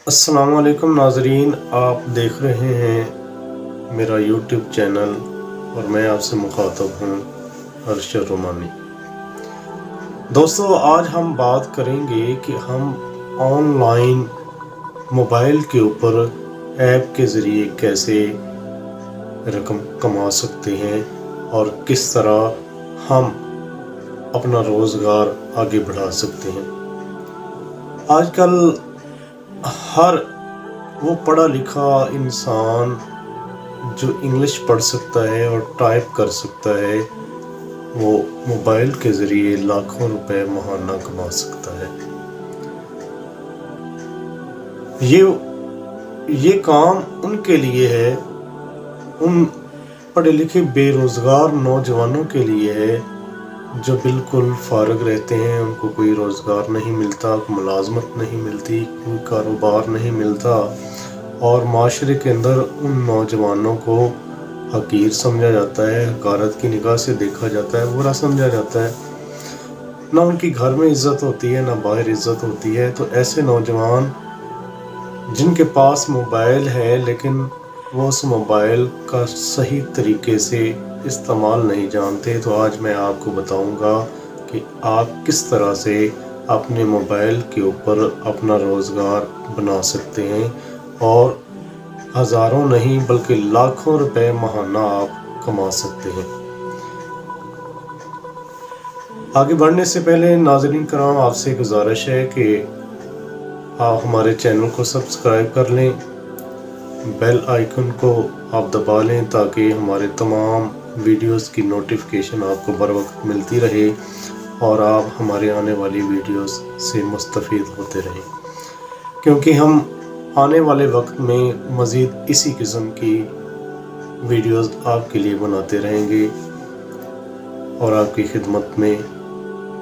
अस्सलाम वालेकुम नाज़रीन, आप देख रहे हैं मेरा यूट्यूब चैनल और मैं आपसे मुखातब हूँ अरशद रोमानी। दोस्तों, आज हम बात करेंगे कि हम ऑनलाइन मोबाइल के ऊपर ऐप के ज़रिए कैसे रकम कमा सकते हैं और किस तरह हम अपना रोज़गार आगे बढ़ा सकते हैं। आजकल हर वो पढ़ा लिखा इंसान जो इंग्लिश पढ़ सकता है और टाइप कर सकता है, वो मोबाइल के ज़रिए लाखों रुपए महाना कमा सकता है। ये काम उनके लिए है, उन पढ़े लिखे बेरोज़गार नौजवानों के लिए है जो बिल्कुल फारग रहते हैं, उनको कोई रोज़गार नहीं मिलता, मुलाजमत नहीं मिलती, कोई कारोबार नहीं मिलता और माशरे के अंदर उन नौजवानों को हकीर समझा जाता है, हकारत की निगाह से देखा जाता है, बुरा समझा जाता है। ना उनकी घर में इज़्ज़त होती है, ना बाहर इज़्ज़त होती है। तो ऐसे नौजवान जिनके पास मोबाइल है लेकिन वो उस मोबाइल का सही तरीके से इस्तेमाल नहीं जानते, तो आज मैं आपको बताऊंगा कि आप किस तरह से अपने मोबाइल के ऊपर अपना रोज़गार बना सकते हैं और हज़ारों नहीं बल्कि लाखों रुपए महाना आप कमा सकते हैं। आगे बढ़ने से पहले नाज़रीन कराम, आपसे गुजारिश है कि आप हमारे चैनल को सब्सक्राइब कर लें, बेल आइकन को आप दबा लें ताकि हमारे तमाम वीडियोस की नोटिफिकेशन आपको बर वक्त मिलती रहे और आप हमारे आने वाली वीडियोस से मुस्तफ़ीद होते रहें, क्योंकि हम आने वाले वक्त में मज़ीद इसी किस्म की वीडियोस आपके लिए बनाते रहेंगे और आपकी खिदमत में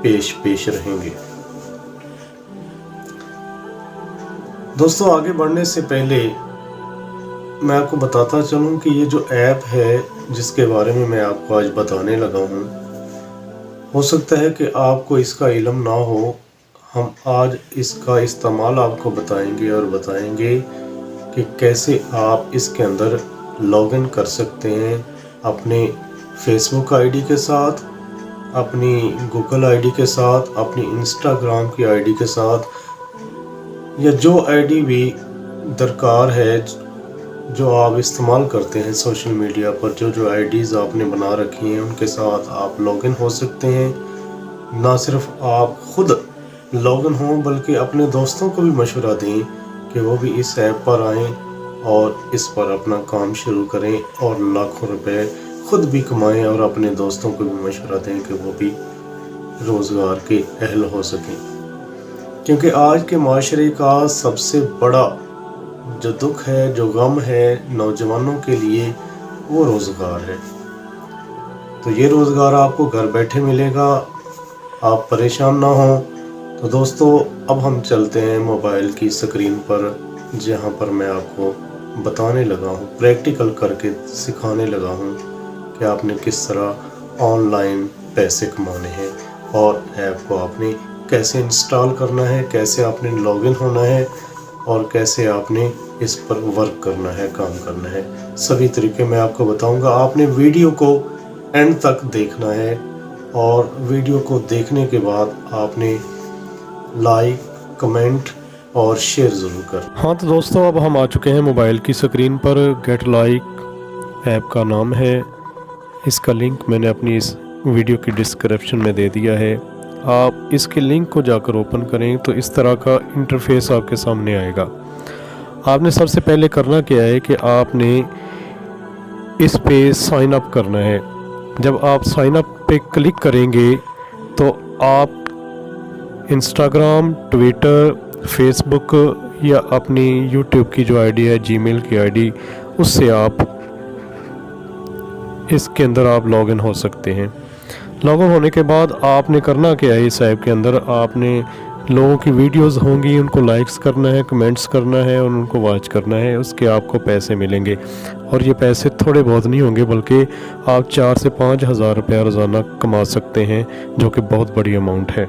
पेश रहेंगे। दोस्तों, आगे बढ़ने से पहले मैं आपको बताता चलूं कि ये जो ऐप है जिसके बारे में मैं आपको आज बताने लगा हूं, हो सकता है कि आपको इसका इल्म ना हो। हम आज इसका इस्तेमाल आपको बताएंगे और बताएंगे कि कैसे आप इसके अंदर लॉगिन कर सकते हैं अपने फेसबुक आईडी के साथ, अपनी गूगल आईडी के साथ, अपनी इंस्टाग्राम की आईडी के साथ, या जो आईडी भी दरकार है जो आप इस्तेमाल करते हैं सोशल मीडिया पर, जो आईडीज़ आपने बना रखी हैं उनके साथ आप लॉगिन हो सकते हैं। ना सिर्फ आप खुद लॉगिन हों बल्कि अपने दोस्तों को भी मशवरा दें कि वो भी इस ऐप पर आएं और इस पर अपना काम शुरू करें और लाखों रुपए खुद भी कमाएं और अपने दोस्तों को भी मशवरा दें कि वो भी रोज़गार के अहल हो सकें। क्योंकि आज के माशरे का सबसे बड़ा जो दुख है, जो गम है नौजवानों के लिए, वो रोज़गार है। तो ये रोज़गार आपको घर बैठे मिलेगा, आप परेशान ना हों। तो दोस्तों, अब हम चलते हैं मोबाइल की स्क्रीन पर, जहाँ पर मैं आपको बताने लगा हूँ, प्रैक्टिकल करके सिखाने लगा हूँ कि आपने किस तरह ऑनलाइन पैसे कमाने हैं और ऐप को आपने कैसे इंस्टॉल करना है, कैसे आपने लॉगिन होना है और कैसे आपने इस पर वर्क करना है, काम करना है। सभी तरीके मैं आपको बताऊंगा। आपने वीडियो को एंड तक देखना है और वीडियो को देखने के बाद आपने लाइक, कमेंट और शेयर ज़रूर कर। हाँ तो दोस्तों, अब हम आ चुके हैं मोबाइल की स्क्रीन पर। गेट लाइक ऐप का नाम है, इसका लिंक मैंने अपनी इस वीडियो की डिस्क्रिप्शन में दे दिया है। आप इसके लिंक को जाकर ओपन करें तो इस तरह का इंटरफेस आपके सामने आएगा। आपने सबसे पहले करना क्या है कि आपने इस पे साइन अप करना है। जब आप साइन अप पे क्लिक करेंगे तो आप इंस्टाग्राम, ट्विटर, फेसबुक या अपनी यूट्यूब की जो आईडी है, जीमेल की आईडी, उससे आप इसके अंदर आप लॉगिन हो सकते हैं। लॉगिन होने के बाद आपने करना क्या है, इस ऐप के अंदर आपने लोगों की वीडियोस होंगी, उनको लाइक्स करना है, कमेंट्स करना है और उनको वॉच करना है। उसके आपको पैसे मिलेंगे और ये पैसे थोड़े बहुत नहीं होंगे बल्कि आप 4 से 5 हज़ार रुपया रोज़ाना कमा सकते हैं, जो कि बहुत बड़ी अमाउंट है।